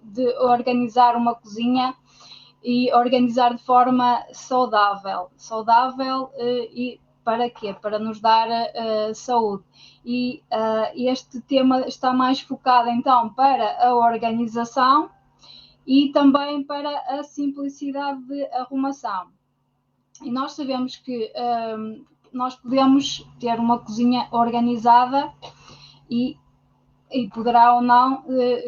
de organizar uma cozinha e organizar de forma saudável. Saudável e para quê? Para nos dar saúde. E este tema está mais focado então para a organização e também para a simplicidade de arrumação. E nós sabemos que nós podemos ter uma cozinha organizada e poderá ou não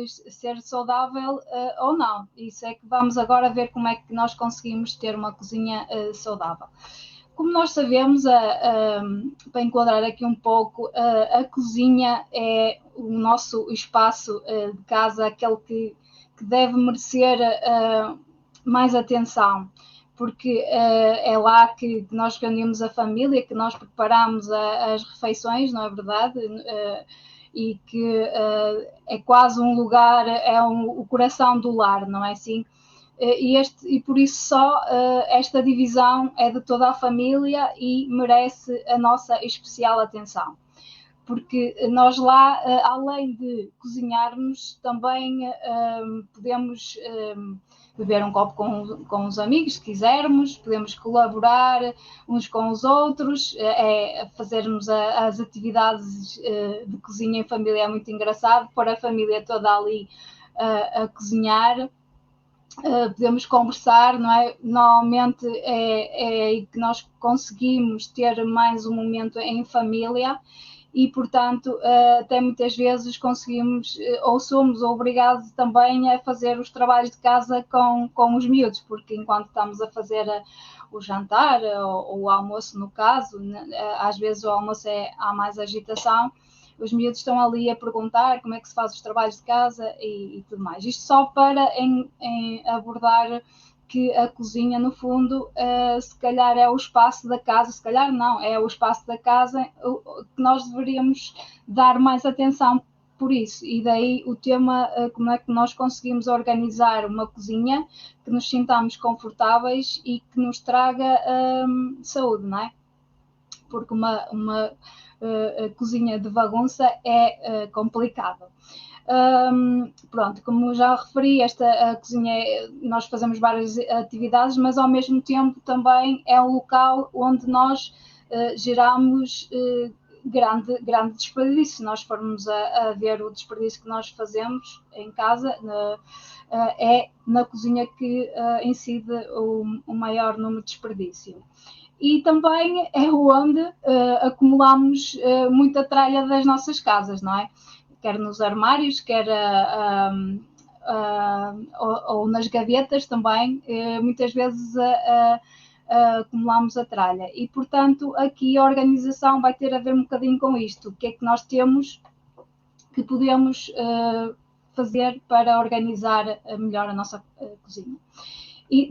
ser saudável ou não. Isso é que vamos agora ver como é que nós conseguimos ter uma cozinha saudável. Como nós sabemos, para enquadrar aqui um pouco, a cozinha é o nosso espaço de casa, aquele que deve merecer mais atenção, porque é lá que nós reunimos a família, que nós preparamos as refeições, não é verdade? E que é quase um lugar, o coração do lar, não é assim? E por isso só esta divisão é de toda a família e merece a nossa especial atenção. Porque nós lá, além de cozinharmos, também podemos beber um copo com os amigos, se quisermos, podemos colaborar uns com os outros, fazermos as atividades de cozinha em família é muito engraçado, pôr a família toda ali a cozinhar. Podemos conversar, não é? Normalmente é aí que nós conseguimos ter mais um momento em família e, portanto, até muitas vezes conseguimos ou somos obrigados também a fazer os trabalhos de casa com os miúdos, porque enquanto estamos a fazer o jantar ou o almoço, no caso, às vezes o almoço há mais agitação, os miúdos estão ali a perguntar como é que se faz os trabalhos de casa e tudo mais. Isto só para abordar que a cozinha, no fundo, se calhar é o espaço da casa, se calhar não, é o espaço da casa que nós deveríamos dar mais atenção por isso. E daí o tema, como é que nós conseguimos organizar uma cozinha que nos sintamos confortáveis e que nos traga saúde, não é? Porque uma cozinha de bagunça é complicado. Pronto, como já referi, a cozinha, nós fazemos várias atividades, mas ao mesmo tempo também é um local onde nós geramos grande desperdício. Se nós formos a ver o desperdício que nós fazemos em casa, é na cozinha que incide o maior número de desperdício. E também é onde acumulamos muita tralha das nossas casas, não é? Quer nos armários, quer ou nas gavetas também, muitas vezes acumulamos a tralha. E, portanto, aqui a organização vai ter a ver um bocadinho com isto. O que é que nós temos que podemos fazer para organizar melhor a nossa cozinha? E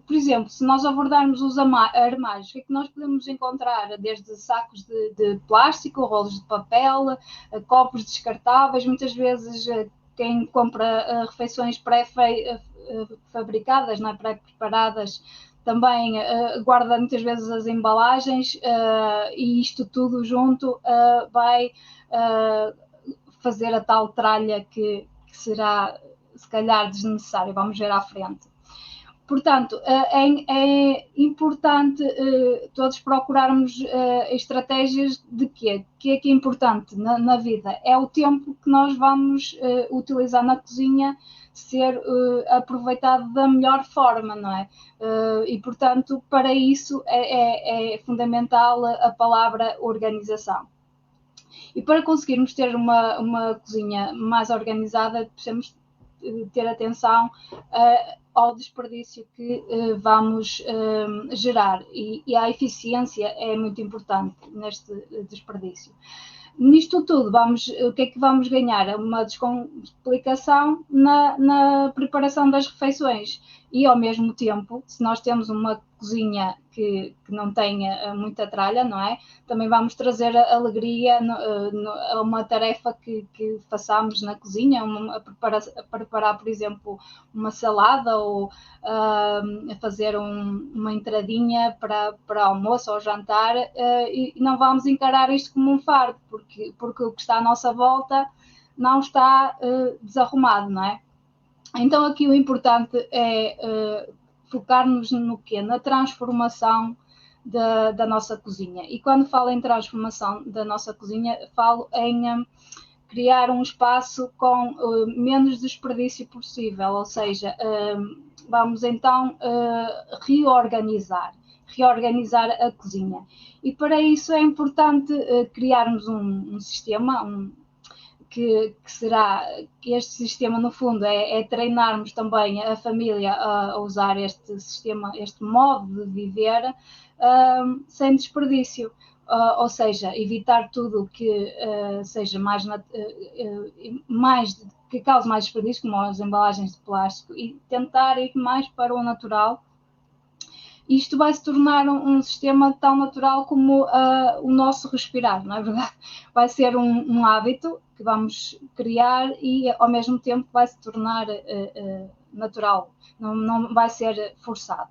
por exemplo, se nós abordarmos os armários, o que é que nós podemos encontrar? Desde sacos de plástico, rolos de papel, copos descartáveis, muitas vezes quem compra refeições pré-fabricadas, não é? Pré-preparadas, também guarda muitas vezes as embalagens e isto tudo junto vai fazer a tal tralha que será, se calhar, desnecessária. Vamos ver à frente. Portanto, é importante todos procurarmos estratégias de quê? O que é importante na vida? É o tempo que nós vamos utilizar na cozinha ser aproveitado da melhor forma, não é? E, portanto, para isso é fundamental a palavra organização. E para conseguirmos ter uma cozinha mais organizada, precisamos ter atenção ao desperdício que vamos gerar e a eficiência é muito importante neste desperdício. Nisto tudo, o que é que vamos ganhar? Uma descomplicação na preparação das refeições e, ao mesmo tempo, se nós temos uma cozinha que não tenha muita tralha, não é? Também vamos trazer alegria a uma tarefa que façamos na cozinha, a preparar, por exemplo, uma salada ou a fazer uma entradinha para almoço ou jantar e não vamos encarar isto como um fardo, porque o que está à nossa volta não está desarrumado, não é? Então aqui o importante é focar-nos no quê? Na transformação da nossa cozinha. E quando falo em transformação da nossa cozinha, falo em criar um espaço com menos desperdício possível, ou seja, vamos então reorganizar a cozinha. E para isso é importante criarmos um sistema, que será que este sistema, no fundo, é treinarmos também a família a usar este sistema, este modo de viver sem desperdício. Ou seja, evitar tudo que seja mais que cause mais desperdício, como as embalagens de plástico, e tentar ir mais para o natural. Isto vai se tornar um sistema tão natural como o nosso respirar, não é verdade? Vai ser um hábito que vamos criar e, ao mesmo tempo, vai se tornar natural, não vai ser forçado.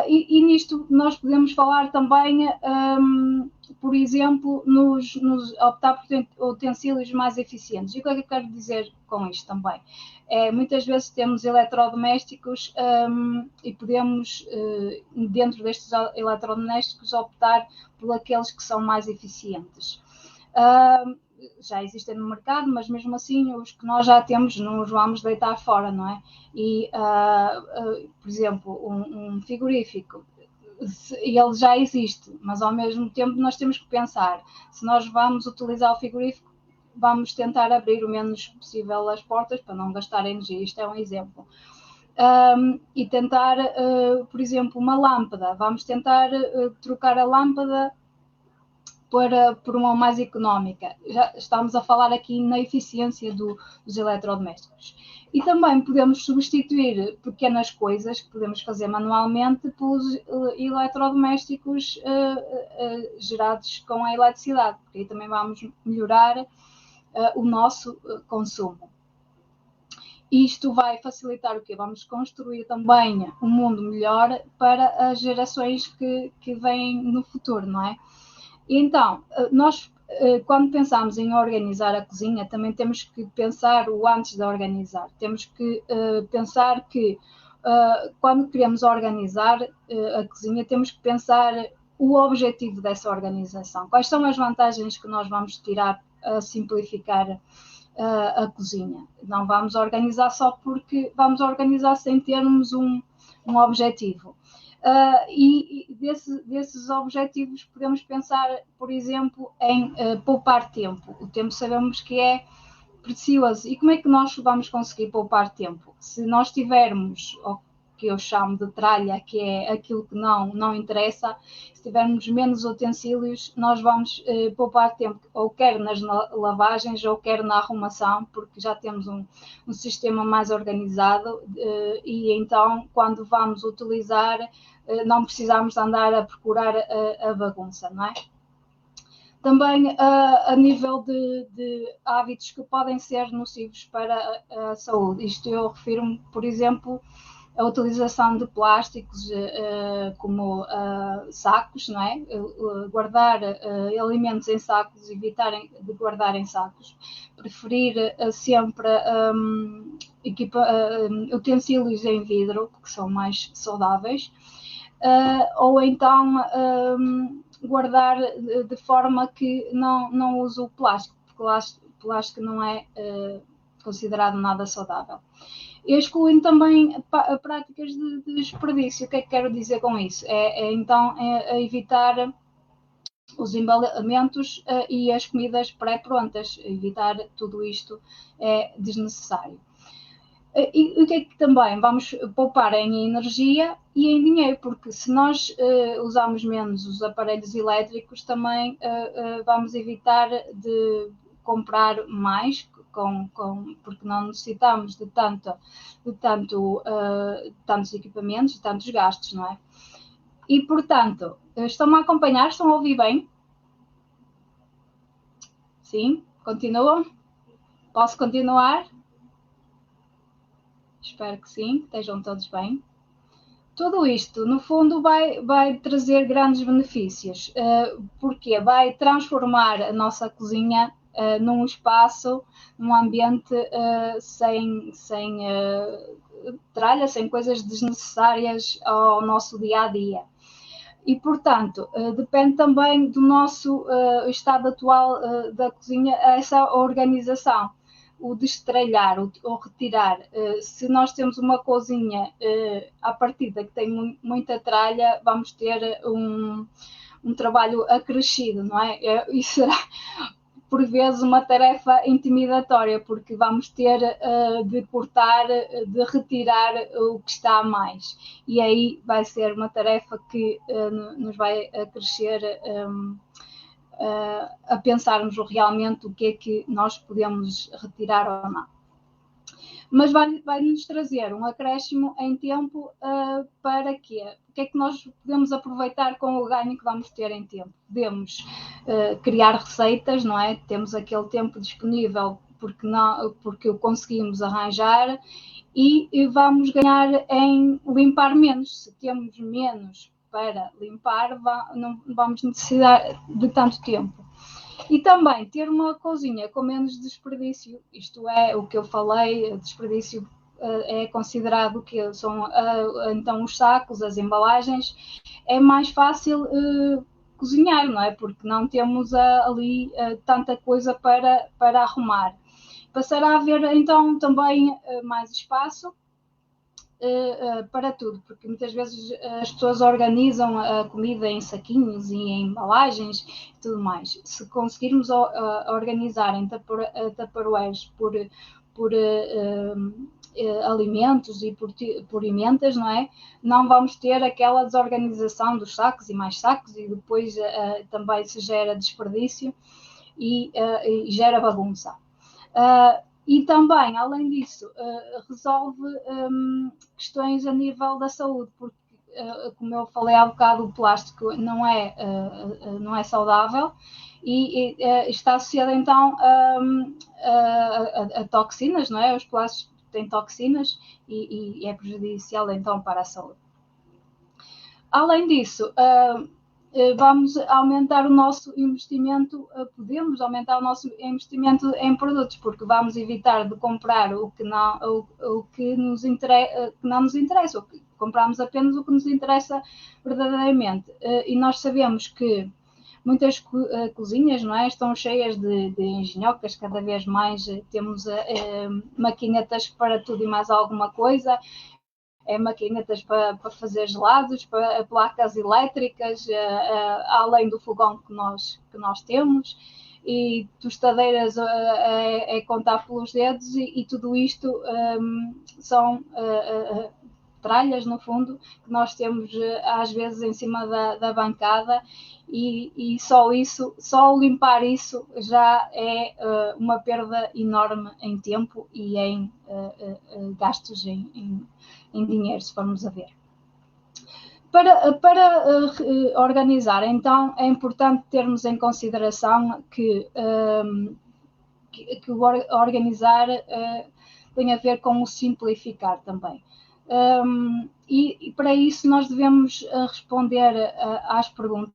E nisto nós podemos falar também, por exemplo, optar por utensílios mais eficientes. E o que é que eu quero dizer com isto também? Muitas vezes temos eletrodomésticos e podemos, dentro destes eletrodomésticos, optar por aqueles que são mais eficientes. Já existem no mercado, mas mesmo assim os que nós já temos não os vamos deitar fora, não é? E, por exemplo, um frigorífico, ele já existe, mas ao mesmo tempo nós temos que pensar, se nós vamos utilizar o frigorífico, vamos tentar abrir o menos possível as portas para não gastar energia. Isto é um exemplo. E tentar, por exemplo, uma lâmpada, vamos tentar trocar a lâmpada por uma mais económica. Já estamos a falar aqui na eficiência dos eletrodomésticos. E também podemos substituir pequenas coisas que podemos fazer manualmente pelos eletrodomésticos gerados com a eletricidade, porque aí também vamos melhorar o nosso consumo. Isto vai facilitar o quê? Vamos construir também um mundo melhor para as gerações que vêm no futuro, não é? Então, nós, quando pensamos em organizar a cozinha, também temos que pensar o antes de organizar. Temos que pensar que, quando queremos organizar a cozinha, temos que pensar o objetivo dessa organização. Quais são as vantagens que nós vamos tirar a simplificar a cozinha? Não vamos organizar só porque vamos organizar sem termos um objetivo. E desses objetivos podemos pensar, por exemplo, em poupar tempo. O tempo sabemos que é precioso. E como é que nós vamos conseguir poupar tempo? Se nós tivermos o que eu chamo de tralha, que é aquilo que não interessa, se tivermos menos utensílios, nós vamos poupar tempo, ou quer nas lavagens, ou quer na arrumação, porque já temos um sistema mais organizado e então, quando vamos utilizar, não precisamos andar a procurar a bagunça, não é? Também a nível de hábitos que podem ser nocivos para a saúde. Isto eu refiro-me, por exemplo, a utilização de plásticos como sacos, não é? Guardar alimentos em sacos, evitar de guardar em sacos. Preferir sempre utensílios em vidro, que são mais saudáveis. Ou então guardar de forma que não use o plástico, porque o plástico não é considerado nada saudável. Excluindo também práticas de desperdício. O que é que quero dizer com isso? Então evitar os embaleamentos e as comidas pré-prontas. Evitar tudo isto é desnecessário. E o que é que também vamos poupar em energia e em dinheiro, porque se nós usarmos menos os aparelhos elétricos, também vamos evitar de comprar mais, porque não necessitamos de tantos equipamentos, de tantos gastos, não é? E, portanto, estão-me a acompanhar? Estão a ouvir bem? Sim? Continuam? Posso continuar? Espero que sim, que estejam todos bem. Tudo isto, no fundo, vai trazer grandes benefícios, porque vai transformar a nossa cozinha num espaço, num ambiente sem tralha, sem coisas desnecessárias ao nosso dia a dia. E, portanto, depende também do nosso estado atual da cozinha, essa organização, o destralhar, o retirar. Se nós temos uma cozinha à partida que tem muita tralha, vamos ter um trabalho acrescido, não é? E será, por vezes, uma tarefa intimidatória, porque vamos ter de cortar, de retirar o que está a mais. E aí vai ser uma tarefa que nos vai acrescer a pensarmos realmente o que é que nós podemos retirar ou não. Mas vai-nos trazer um acréscimo em tempo para quê? O que é que nós podemos aproveitar com o ganho que vamos ter em tempo? Podemos criar receitas, não é? Temos aquele tempo disponível porque o conseguimos arranjar e vamos ganhar em limpar menos. Se temos menos para limpar, não vamos necessitar de tanto tempo. E também ter uma cozinha com menos desperdício, isto é, o que eu falei, desperdício é considerado que são então os sacos, as embalagens, é mais fácil cozinhar, não é? Porque não temos ali tanta coisa para arrumar. Passará a haver então também mais espaço para tudo, porque muitas vezes as pessoas organizam a comida em saquinhos e em embalagens e tudo mais. Se conseguirmos organizar em tupperwares por alimentos e por emendas, não é? Não vamos ter aquela desorganização dos sacos e mais sacos e depois também se gera desperdício e gera bagunça. E também, além disso, resolve questões a nível da saúde, porque, como eu falei há bocado, o plástico não é saudável e está associado então a toxinas, não é? Os plásticos têm toxinas e é prejudicial então para a saúde. Além disso, vamos aumentar o nosso investimento, podemos aumentar o nosso investimento em produtos, porque vamos evitar de comprar o que não nos interessa, compramos apenas o que nos interessa verdadeiramente. E nós sabemos que muitas cozinhas, não é, estão cheias de engenhocas, cada vez mais temos maquinetas para tudo e mais alguma coisa, maquinetas para fazer gelados, para placas elétricas, além do fogão que nós temos, e tostadeiras é contar pelos dedos, e tudo isto são tralhas, no fundo, que nós temos às vezes em cima da bancada, e só limpar isso já é uma perda enorme em tempo e em gastos em dinheiro, se formos a ver. Para organizar, então, é importante termos em consideração que o organizar tem a ver com o simplificar também. E para isso nós devemos responder às perguntas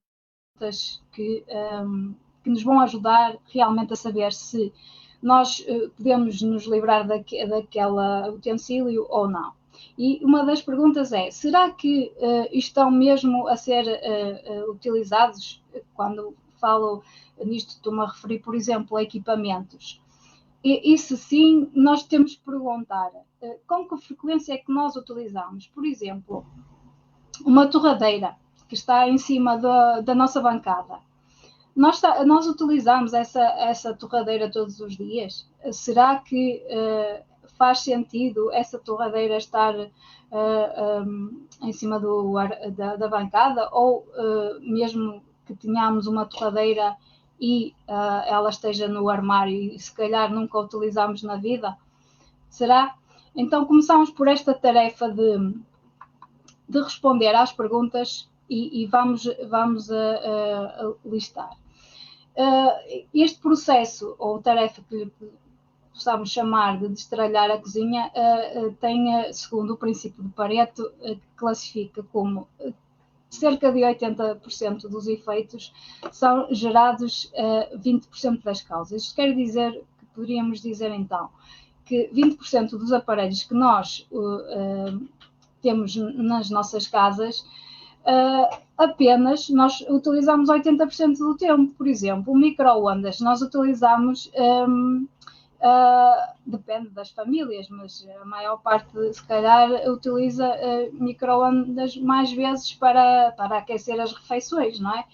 que nos vão ajudar realmente a saber se nós podemos nos livrar daquele utensílio ou não. E uma das perguntas é, será que estão mesmo a ser utilizados? Quando falo nisto, estou-me a referir, por exemplo, a equipamentos. E se sim, nós temos que perguntar com que frequência é que nós utilizamos. Por exemplo, uma torradeira que está em cima da nossa bancada. Nós utilizamos essa torradeira todos os dias? Será que faz sentido essa torradeira estar em cima da bancada? Ou mesmo que tenhamos uma torradeira e ela esteja no armário e se calhar nunca a utilizamos na vida? Será? Então começamos por esta tarefa de responder às perguntas e vamos a listar. Este processo, ou tarefa que lhe possamos chamar de destralhar a cozinha, tem, segundo o princípio de Pareto, que classifica como cerca de 80% dos efeitos são gerados 20% das causas. Isto quer dizer que poderíamos dizer então que 20% dos aparelhos que nós temos nas nossas casas, apenas nós utilizamos 80% do tempo. Por exemplo, o micro-ondas nós utilizamos, depende das famílias, mas a maior parte, se calhar, utiliza micro-ondas mais vezes para aquecer as refeições, não é?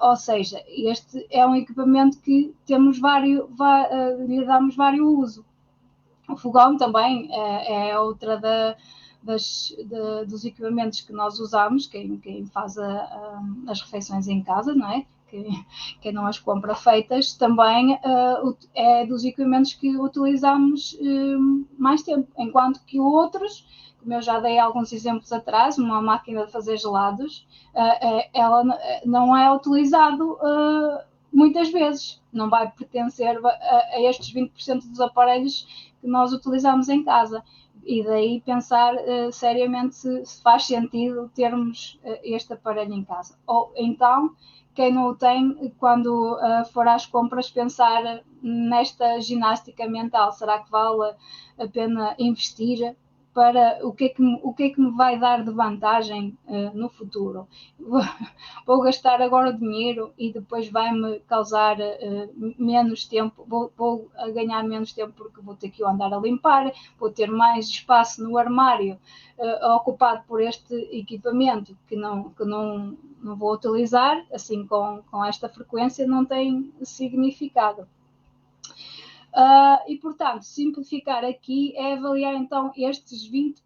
Ou seja, este é um equipamento que temos lhe damos vários uso. O fogão também é outra dos equipamentos que nós usamos, quem faz as refeições em casa, não é? Quem não as compra feitas, também é dos equipamentos que utilizamos mais tempo, enquanto que outros, como eu já dei alguns exemplos atrás, uma máquina de fazer gelados, ela não é utilizado muitas vezes, não vai pertencer a estes 20% dos aparelhos que nós utilizamos em casa. E daí pensar seriamente se faz sentido termos este aparelho em casa. Ou então, quem não o tem, quando for às compras, pensar nesta ginástica mental. Será que vale a pena investir? Para o que é que me vai dar de vantagem no futuro? Vou gastar agora o dinheiro e depois vai-me causar menos tempo, vou ganhar menos tempo porque vou ter que andar a limpar, vou ter mais espaço no armário ocupado por este equipamento que não vou utilizar, assim com esta frequência não tem significado. E, portanto, simplificar aqui é avaliar então estes 20%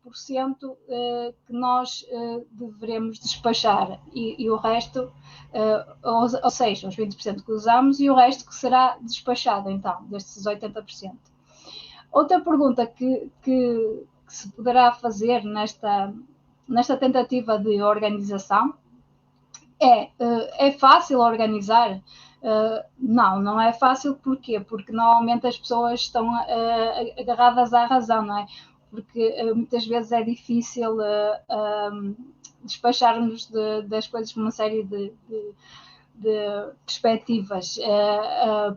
que nós devemos despachar e o resto, ou seja, os 20% que usamos e o resto que será despachado então, destes 80%. Outra pergunta que se poderá fazer nesta tentativa de organização é fácil organizar? Não é fácil. Porquê? Porque normalmente as pessoas estão agarradas à razão, não é? Porque muitas vezes é difícil despacharmos das coisas por uma série de perspectivas.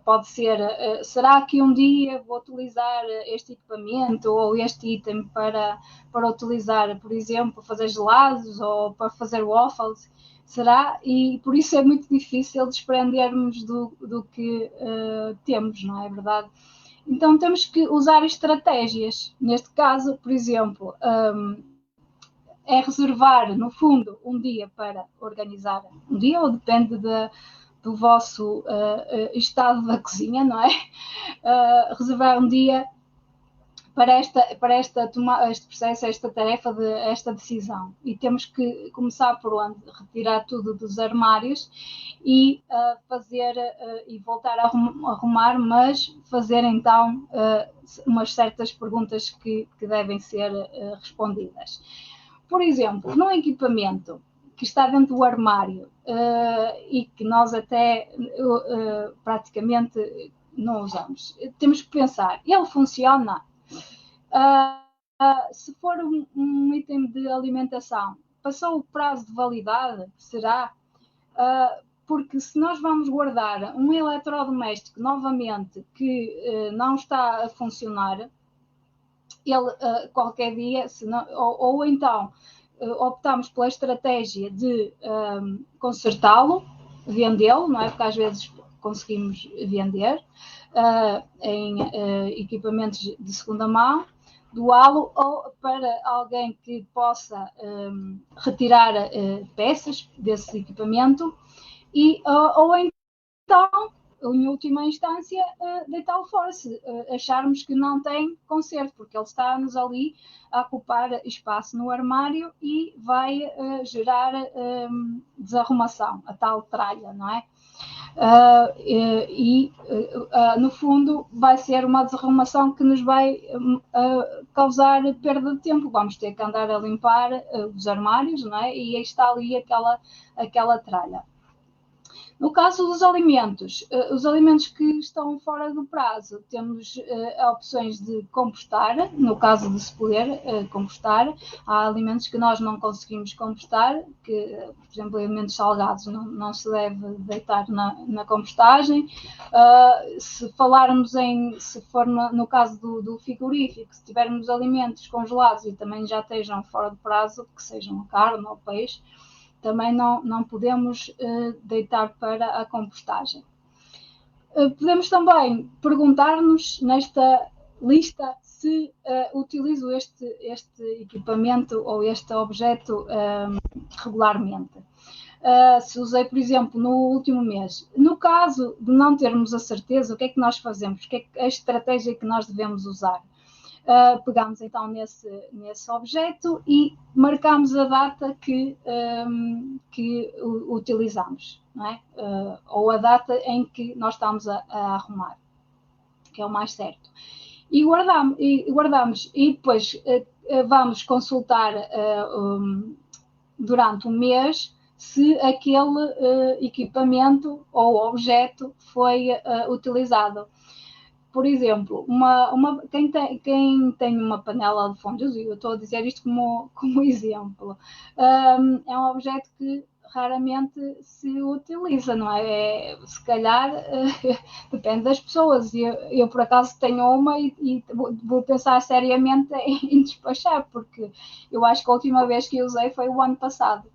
Pode ser, será que um dia vou utilizar este equipamento ou este item para utilizar, por exemplo, fazer gelados ou para fazer waffles? Será? E por isso é muito difícil desprendermos do que temos, não é verdade? Então temos que usar estratégias. Neste caso, por exemplo, é reservar, no fundo, um dia para organizar. Um dia, ou depende do vosso estado da cozinha, não é? Reservar um dia para este processo, esta tarefa, esta decisão. E temos que começar por onde? Retirar tudo dos armários e fazer e voltar a arrumar, mas fazer então umas certas perguntas que devem ser respondidas. Por exemplo, num equipamento que está dentro do armário e que nós até praticamente não usamos, temos que pensar, ele funciona? Se for um item de alimentação, passou o prazo de validade? Será? Porque se nós vamos guardar um eletrodoméstico novamente que não está a funcionar, ele qualquer dia, ou então optamos pela estratégia de consertá-lo, vendê-lo, não é? Porque às vezes conseguimos vender em equipamentos de segunda mão, doá-lo ou para alguém que possa retirar peças desse equipamento ou então, em última instância, deitá-lo fora, se acharmos que não tem conserto, porque ele está-nos ali a ocupar espaço no armário e vai gerar desarrumação, a tal tralha, não é? No fundo, vai ser uma desarrumação que nos vai causar perda de tempo. Vamos ter que andar a limpar os armários, não é? E aí está ali aquela tralha. No caso dos alimentos, os alimentos que estão fora do prazo, temos opções de compostar, no caso de se poder compostar. Há alimentos que nós não conseguimos compostar, que, por exemplo, alimentos salgados não se deve deitar na compostagem. Se falarmos se for no caso do frigorífico, se tivermos alimentos congelados e também já estejam fora do prazo, que sejam carne ou peixe, também não podemos deitar para a compostagem. Podemos também perguntar-nos nesta lista se utilizo este equipamento ou este objeto regularmente. Se usei, por exemplo, no último mês. No caso de não termos a certeza, o que é que nós fazemos? O que é a estratégia que nós devemos usar? Pegamos então nesse objeto e marcamos a data que utilizamos, não é? Ou a data em que nós estamos a arrumar, que é o mais certo. E guardamos e depois vamos consultar durante um mês se aquele equipamento ou objeto foi utilizado. Por exemplo, quem tem uma panela de fundos, e eu estou a dizer isto como exemplo, é um objeto que raramente se utiliza, não é? Se calhar depende das pessoas. Eu por acaso tenho uma e vou pensar seriamente em despachar, porque eu acho que a última vez que usei foi o ano passado.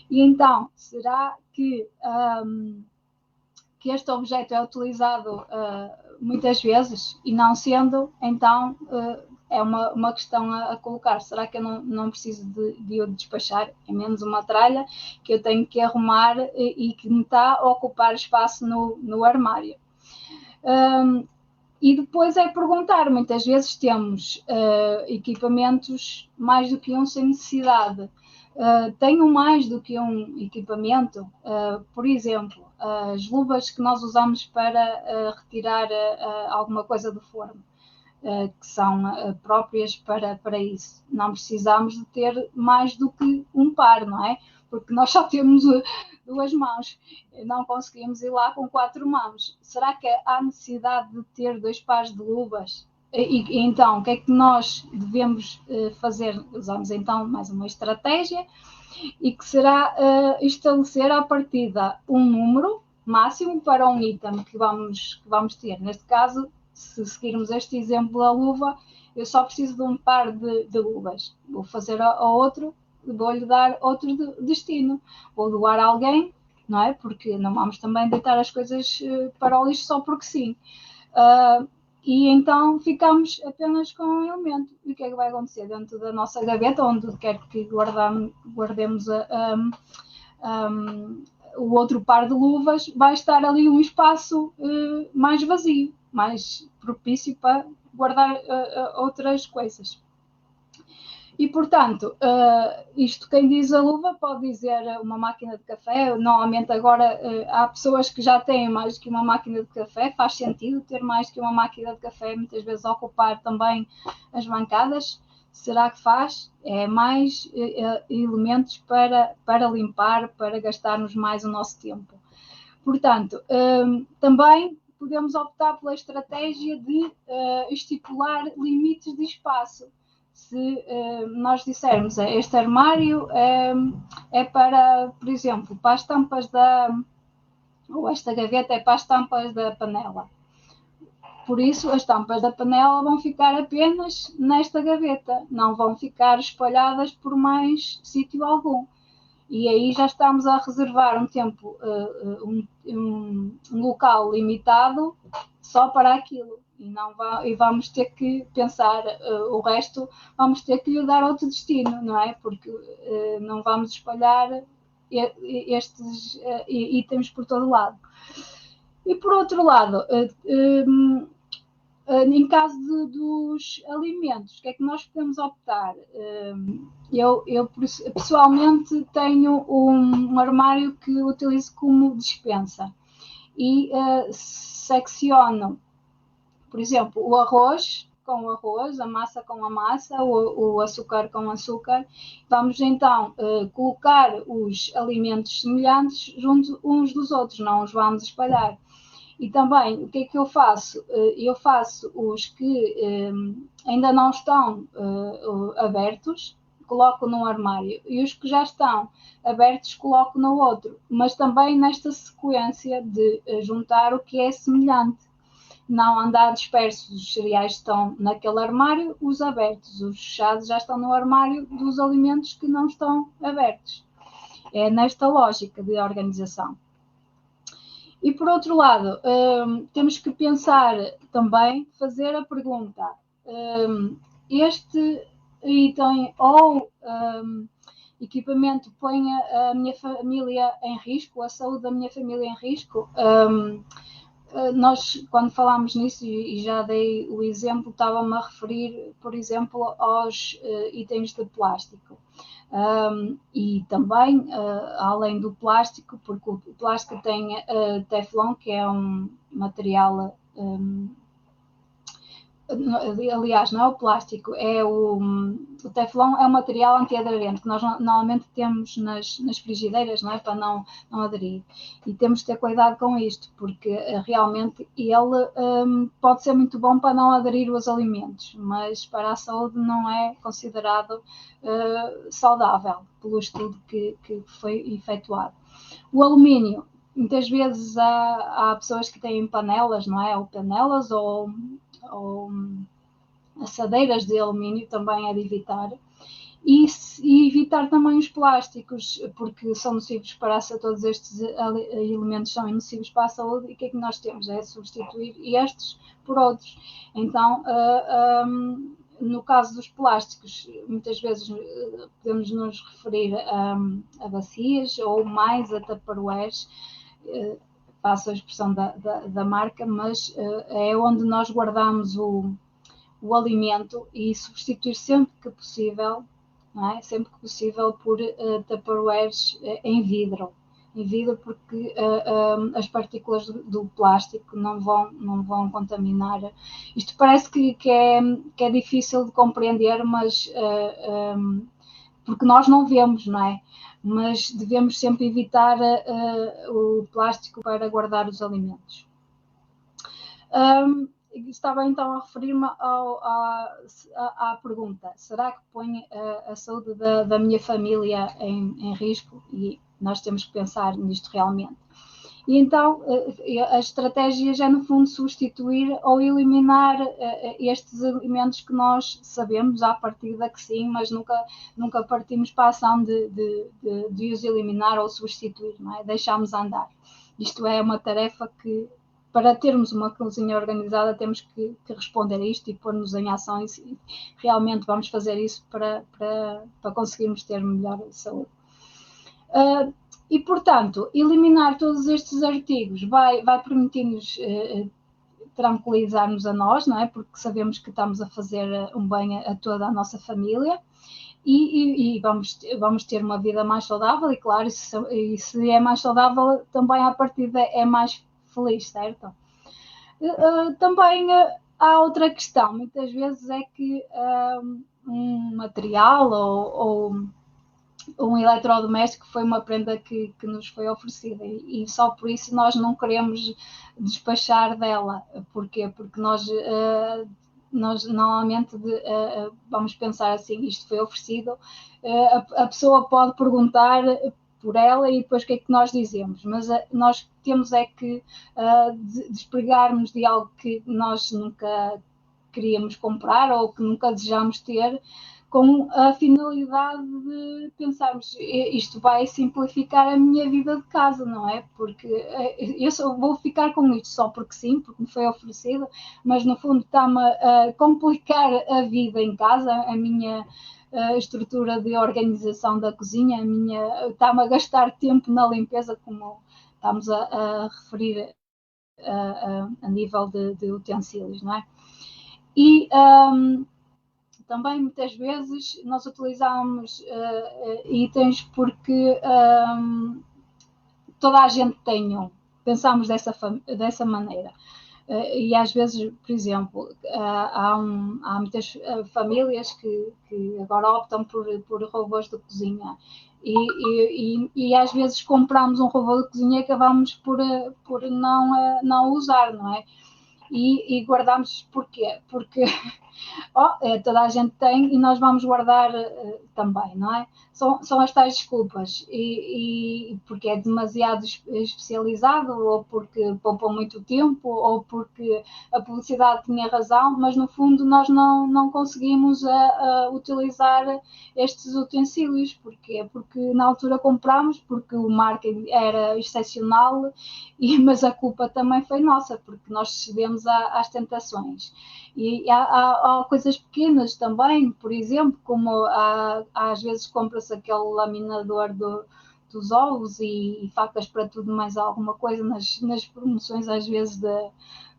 E então, será que este objeto é utilizado muitas vezes, e não sendo, então é uma questão a colocar. Será que eu não preciso de o despachar? É menos uma tralha que eu tenho que arrumar e que me está a ocupar espaço no armário. E depois é perguntar, muitas vezes temos equipamentos mais do que um sem necessidade. Tenho mais do que um equipamento, por exemplo, as luvas que nós usamos para retirar alguma coisa do forno, que são próprias para isso. Não precisamos de ter mais do que um par, não é? Porque nós só temos duas mãos, não conseguimos ir lá com 4 mãos. Será que há necessidade de ter 2 pares de luvas? E então, o que é que nós devemos fazer? Usamos então mais uma estratégia, e que será estabelecer à partida um número máximo para um item que vamos ter. Neste caso, se seguirmos este exemplo da luva, eu só preciso de um par de luvas. Vou fazer ao outro, vou-lhe dar outro destino. Vou doar a alguém, não é? Porque não vamos também deitar as coisas para o lixo só porque sim. E então ficamos apenas com um elemento. E o que é que vai acontecer dentro da nossa gaveta, onde quer que guardemos o outro par de luvas? Vai estar ali um espaço mais vazio, mais propício para guardar outras coisas. E, portanto, isto quem diz a luva pode dizer uma máquina de café. Normalmente agora há pessoas que já têm mais que uma máquina de café. Faz sentido ter mais que uma máquina de café, muitas vezes ocupar também as bancadas. Será que faz? É mais elementos para limpar, para gastarmos mais o nosso tempo. Portanto, também podemos optar pela estratégia de estipular limites de espaço. Se nós dissermos este armário é para, por exemplo, para as tampas ou esta gaveta é para as tampas da panela. Por isso, as tampas da panela vão ficar apenas nesta gaveta, não vão ficar espalhadas por mais sítio algum. E aí já estamos a reservar um tempo, um local limitado só para aquilo. E vamos ter que pensar o resto, vamos ter que lhe dar outro destino, não é? Porque não vamos espalhar estes itens por todo lado. E por outro lado, em caso dos alimentos, o que é que nós podemos optar? Eu pessoalmente tenho um armário que utilizo como despensa e secciono, por exemplo, o arroz com arroz, a massa com a massa, o açúcar com açúcar. Vamos então colocar os alimentos semelhantes junto uns dos outros, não os vamos espalhar. E também, o que é que eu faço? Eu faço os que ainda não estão abertos, coloco num armário, e os que já estão abertos coloco no outro, mas também nesta sequência de juntar o que é semelhante. Não andar dispersos, os cereais estão naquele armário, os abertos, os fechados já estão no armário dos alimentos que não estão abertos. É nesta lógica de organização. E por outro lado, temos que pensar também, fazer a pergunta, este item ou equipamento põe a minha família em risco, a saúde da minha família em risco? Nós, quando falámos nisso, e já dei o exemplo, estava-me a referir, por exemplo, aos itens de plástico. E também, além do plástico, porque o plástico tem Teflon, que é um material... aliás, não é o plástico, é o Teflon é um material antiaderente que nós normalmente temos nas frigideiras, não é? Para não aderir. E temos de ter cuidado com isto, porque realmente ele pode ser muito bom para não aderir os alimentos, mas para a saúde não é considerado saudável, pelo estudo que foi efetuado. O alumínio, muitas vezes há pessoas que têm panelas, não é? Ou panelas ou assadeiras de alumínio, também é de evitar. E evitar também os plásticos, porque são nocivos para todos estes elementos são nocivos para a saúde, e o que é que nós temos? É substituir estes por outros. Então, no caso dos plásticos, muitas vezes podemos nos referir a bacias ou mais a tupperwares, passo a expressão da marca, mas é onde nós guardamos o alimento, e substituir sempre que possível, não é? Sempre que possível, por tupperwares em vidro, porque as partículas do plástico não vão contaminar. Isto parece que é difícil de compreender, mas porque nós não vemos, não é? Mas devemos sempre evitar o plástico para guardar os alimentos. Estava então a referir-me à pergunta: será que põe a saúde da minha família em risco? E nós temos que pensar nisto realmente. E então a estratégia é, no fundo, substituir ou eliminar estes alimentos que nós sabemos à partida que sim, mas nunca partimos para a ação de os eliminar ou substituir, não é? Deixamos andar. Isto é uma tarefa que, para termos uma cozinha organizada, temos que responder a isto e pôr-nos em ações, e realmente vamos fazer isso para conseguirmos ter melhor saúde. E, portanto, eliminar todos estes artigos vai permitir-nos tranquilizar-nos a nós, não é? Porque sabemos que estamos a fazer um bem a toda a nossa família, e vamos ter uma vida mais saudável, e claro, e se é mais saudável, também à partida é mais feliz, certo? Também há outra questão, muitas vezes é que um material ou um eletrodoméstico foi uma prenda que nos foi oferecida, e só por isso nós não queremos despachar dela. Porquê? Porque nós normalmente vamos pensar assim: isto foi oferecido, a pessoa pode perguntar por ela, e depois o que é que nós dizemos? Mas nós temos é que despregarmos de algo que nós nunca queríamos comprar ou que nunca desejamos ter, com a finalidade de pensarmos: isto vai simplificar a minha vida de casa, não é? Porque eu só vou ficar com isto só porque sim, porque me foi oferecido, mas no fundo está-me a complicar a vida em casa, a minha estrutura de organização da cozinha, está-me a gastar tempo na limpeza, como estamos a referir a nível de utensílios, não é? E também muitas vezes nós utilizamos itens porque toda a gente tem um. Pensamos dessa maneira. E às vezes, por exemplo, há muitas famílias que agora optam por robôs de cozinha. E às vezes compramos um robô de cozinha e acabamos por não usar, não é? E guardamos porquê? Porque toda a gente tem e nós vamos guardar também, não é? São as tais desculpas, e porque é demasiado especializado, ou porque poupou muito tempo, ou porque a publicidade tinha razão, mas no fundo nós não conseguimos utilizar estes utensílios. Porquê? Porque na altura compramos, porque o marketing era excepcional, mas a culpa também foi nossa, porque nós cedemos às tentações. E há coisas pequenas também, por exemplo, como às vezes compra-se aquele laminador dos ovos e facas para tudo mais alguma coisa nas promoções, às vezes, de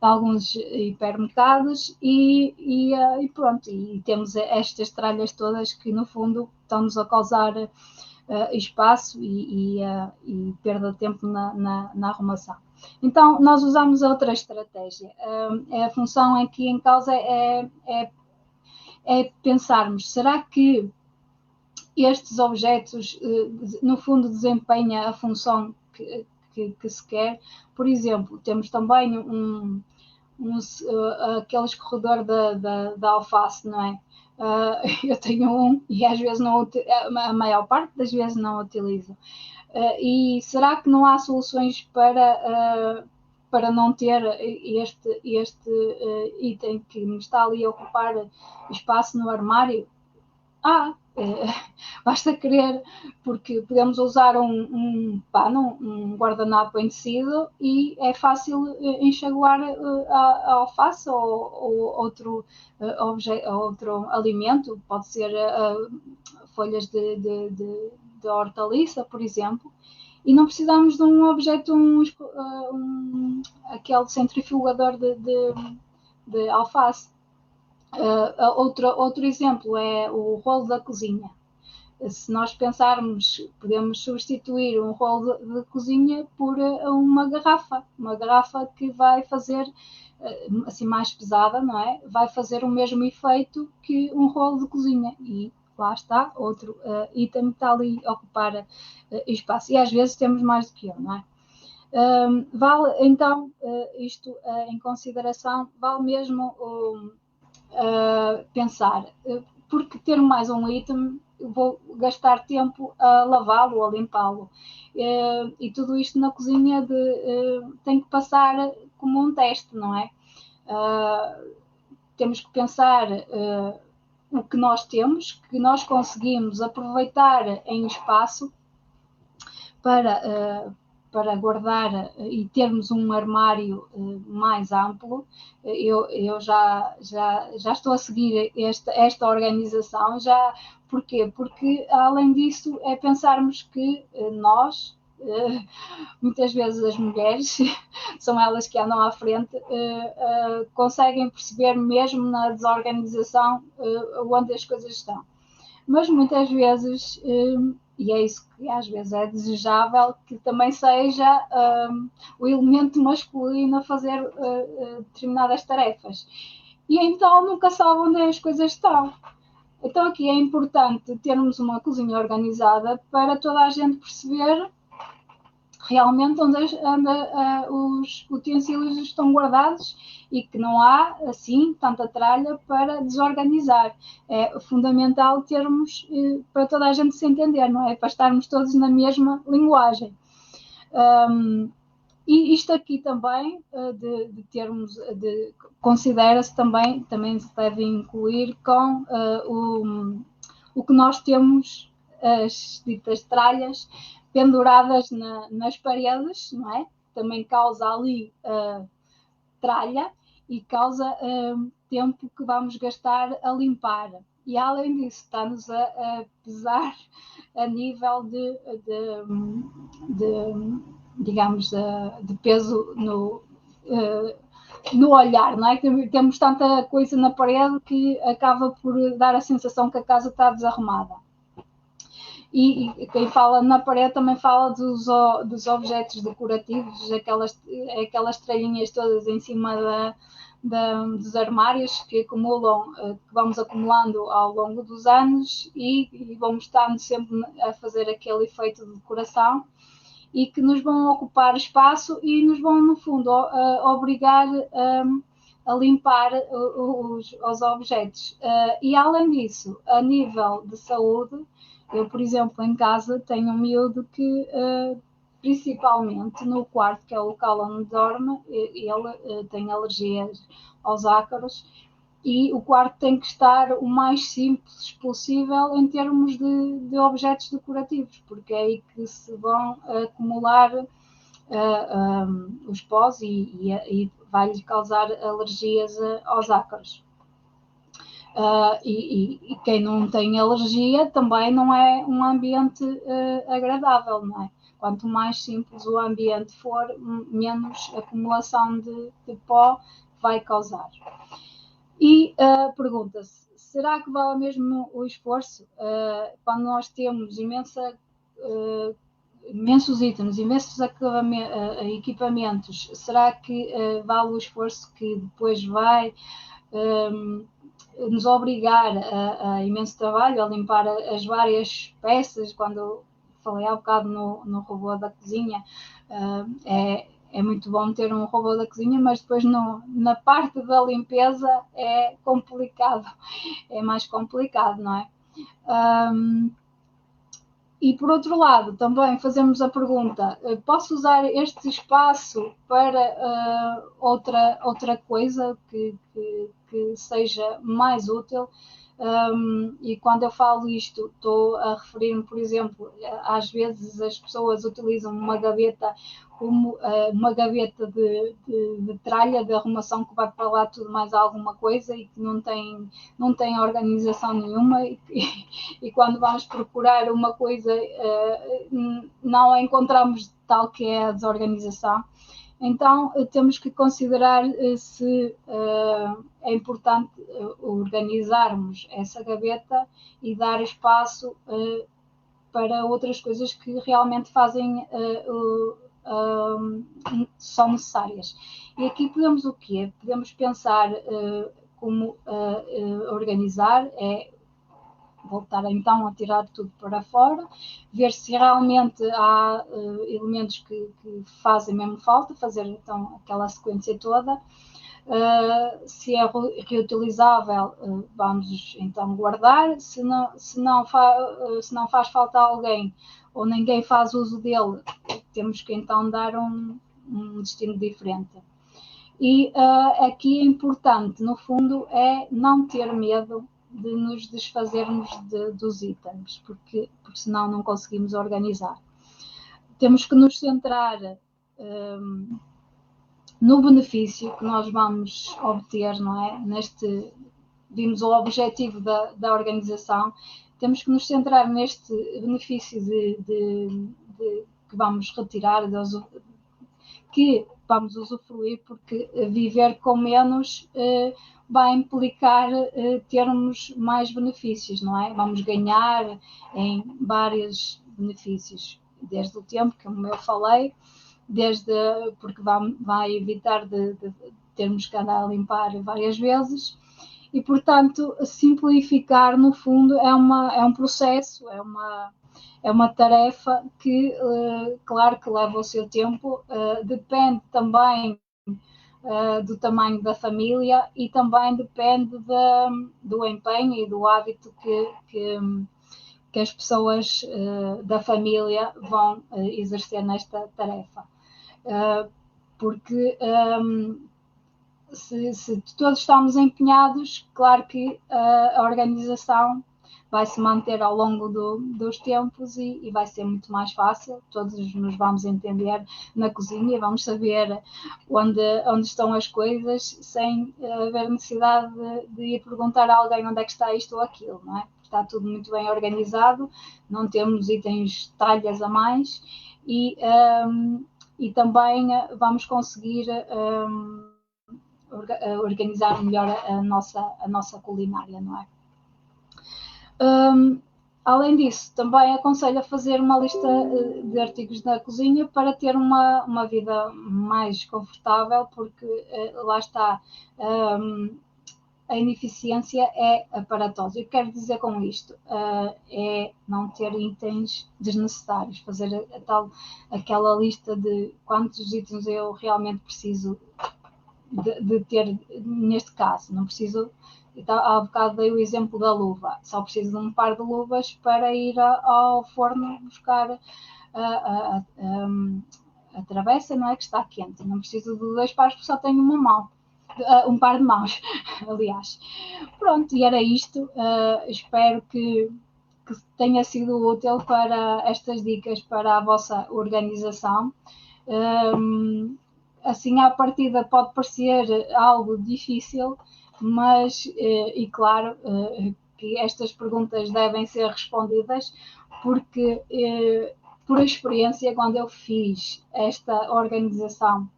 alguns hipermercados, e pronto, e temos estas tralhas todas que, no fundo, estão-nos a causar espaço e perda de tempo na arrumação. Então, nós usamos outra estratégia. A função aqui em causa é pensarmos, será que estes objetos, no fundo, desempenham a função que se quer? Por exemplo, temos também aquele escorredor da alface, não é? Eu tenho um e às vezes a maior parte das vezes não utilizo. E será que não há soluções para não ter este item que me está ali a ocupar espaço no armário? Basta querer, porque podemos usar um pano, um guardanapo em tecido, e é fácil enxaguar a alface ou outro alimento, pode ser folhas de hortaliça, por exemplo, e não precisamos de um objeto, aquele centrifugador de alface. Outro exemplo é o rolo da cozinha. Se nós pensarmos, podemos substituir um rolo de cozinha por uma garrafa que vai fazer, assim mais pesada, não é? Vai fazer o mesmo efeito que um rolo de cozinha, e lá está, outro item que está ali a ocupar espaço, e às vezes temos mais do que um, não é? Vale, então, isto em consideração, vale mesmo pensar, porque ter mais um item, vou gastar tempo a lavá-lo ou a limpá-lo. E tudo isto na cozinha tem que passar como um teste, não é? Temos que pensar o que nós temos, que nós conseguimos aproveitar em espaço para guardar e termos um armário mais amplo. Eu já estou a seguir esta organização. Porquê? Porque, além disso, é pensarmos que nós, muitas vezes as mulheres, são elas que andam à frente, conseguem perceber mesmo na desorganização onde as coisas estão. Mas muitas vezes, e é isso que às vezes é desejável, que também seja o elemento masculino a fazer determinadas tarefas. E então nunca sabe onde as coisas estão. Então aqui é importante termos uma cozinha organizada para toda a gente perceber realmente onde os utensílios estão guardados, e que não há, assim, tanta tralha para desorganizar. É fundamental termos, para toda a gente se entender, não é? Para estarmos todos na mesma linguagem. E isto aqui também, de termos, considera-se também se deve incluir com o que nós temos, as ditas tralhas, penduradas nas paredes, não é? Também causa ali tralha e causa tempo que vamos gastar a limpar. E além disso, está-nos a pesar a nível digamos, de peso no olhar, não é? Temos tanta coisa na parede que acaba por dar a sensação que a casa está desarrumada. E quem fala na parede também fala dos objetos decorativos, aquelas tralhinhas todas em cima dos armários que vamos acumulando ao longo dos anos e vamos estando sempre a fazer aquele efeito de decoração e que nos vão ocupar espaço e nos vão, no fundo, obrigar a limpar os objetos. E, além disso, a nível de saúde, eu, por exemplo, em casa tenho um miúdo que, principalmente no quarto, que é o local onde dorme, ele tem alergias aos ácaros e o quarto tem que estar o mais simples possível em termos de objetos decorativos, porque é aí que se vão acumular os pós e vai-lhe causar alergias aos ácaros. E quem não tem alergia também não é um ambiente agradável, não é? Quanto mais simples o ambiente for, menos acumulação de pó vai causar. E pergunta-se, será que vale mesmo o esforço? Quando nós temos imensos itens, imensos equipamentos, será que vale o esforço que depois vai nos obrigar a imenso trabalho, a limpar as várias peças? Quando falei há bocado no robô da cozinha, é muito bom ter um robô da cozinha, mas depois na parte da limpeza é complicado, é mais complicado, não é? E por outro lado, também fazemos a pergunta: posso usar este espaço para outra coisa que seja mais útil? E quando eu falo isto, estou a referir-me, por exemplo, às vezes as pessoas utilizam uma gaveta como uma gaveta de tralha, de arrumação, que vai para lá tudo mais alguma coisa e que não tem organização nenhuma e quando vamos procurar uma coisa não a encontramos, tal que é a desorganização. Então temos que considerar se é importante organizarmos essa gaveta e dar espaço para outras coisas que realmente são necessárias. E aqui podemos o quê? Podemos pensar como organizar, voltar então a tirar tudo para fora, ver se realmente há elementos que fazem mesmo falta, fazer então aquela sequência toda. Se é reutilizável, vamos então guardar. Se não faz falta a alguém ou ninguém faz uso dele, temos que então dar um destino diferente. E aqui é importante, no fundo, é não ter medo de nos desfazermos dos itens, porque senão não conseguimos organizar. Temos que nos centrar no benefício que nós vamos obter, não é? Vimos o objetivo da organização, temos que nos centrar neste benefício que vamos retirar, que vamos usufruir, porque viver com menos vai implicar termos mais benefícios, não é? Vamos ganhar em vários benefícios, desde o tempo, como eu falei, porque vai evitar de termos que andar a limpar várias vezes e, portanto, simplificar, no fundo, é um processo, é uma tarefa que, claro que leva o seu tempo, depende também do tamanho da família e também depende do empenho e do hábito que as pessoas da família vão exercer nesta tarefa. Porque se todos estamos empenhados, claro que a organização vai se manter ao longo dos tempos e vai ser muito mais fácil. Todos nos vamos entender na cozinha, vamos saber onde estão as coisas sem haver necessidade de ir perguntar a alguém onde é que está isto ou aquilo, não é? Está tudo muito bem organizado, não temos itens, talhas a mais e também vamos conseguir organizar melhor a nossa culinária, não é? Além disso, também aconselho a fazer uma lista de artigos da cozinha para ter uma vida mais confortável, porque lá está, a ineficiência é aparatosa. Eu quero dizer com isto, é não ter itens desnecessários, fazer aquela lista de quantos itens eu realmente preciso de ter neste caso. Não preciso, há bocado dei o exemplo da luva, só preciso de um par de luvas para ir ao forno buscar a travessa, não é, que está quente. Não preciso de 2 pares porque só tenho uma mão. Um par de mãos, aliás. Pronto, e era isto. Espero que tenha sido útil para estas dicas para a vossa organização. Assim, à partida pode parecer algo difícil, mas, e claro, que estas perguntas devem ser respondidas, porque, por experiência, quando eu fiz esta organização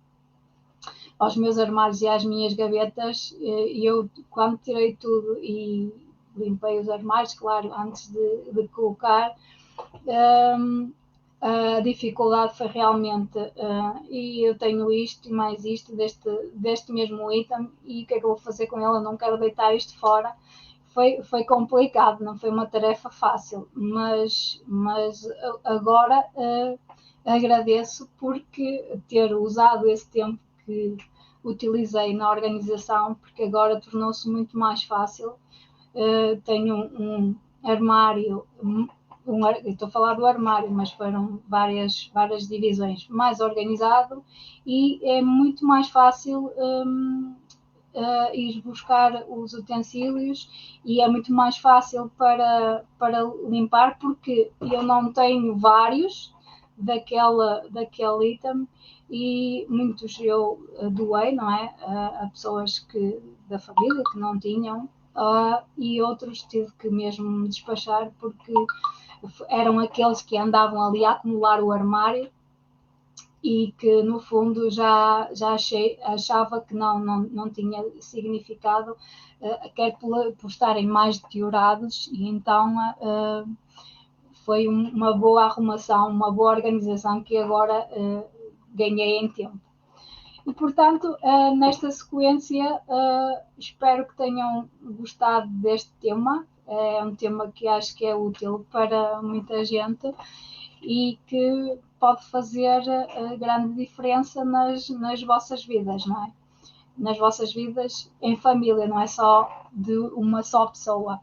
aos meus armários e às minhas gavetas, e eu, quando tirei tudo e limpei os armários, claro, antes de colocar, a dificuldade foi realmente, e eu tenho isto e mais isto deste mesmo item, e o que é que eu vou fazer com ele? Eu não quero deitar isto fora. Foi complicado, não foi uma tarefa fácil, mas agora agradeço porque ter usado esse tempo que utilizei na organização, porque agora tornou-se muito mais fácil. Tenho um armário, estou a falar do armário, mas foram várias divisões, mais organizado, e é muito mais fácil ir buscar os utensílios, e é muito mais fácil para limpar, porque eu não tenho vários daquele item, e muitos eu doei, não é? A pessoas da família que não tinham, e outros tive que mesmo despachar, porque eram aqueles que andavam ali a acumular o armário e que no fundo já achava que não tinha significado, quer por estarem mais deteriorados, e então foi uma boa arrumação, uma boa organização que agora ganhei em tempo. E, portanto, nesta sequência, espero que tenham gostado deste tema. É um tema que acho que é útil para muita gente e que pode fazer grande diferença nas vossas vidas, não é? Nas vossas vidas em família, não é só de uma só pessoa.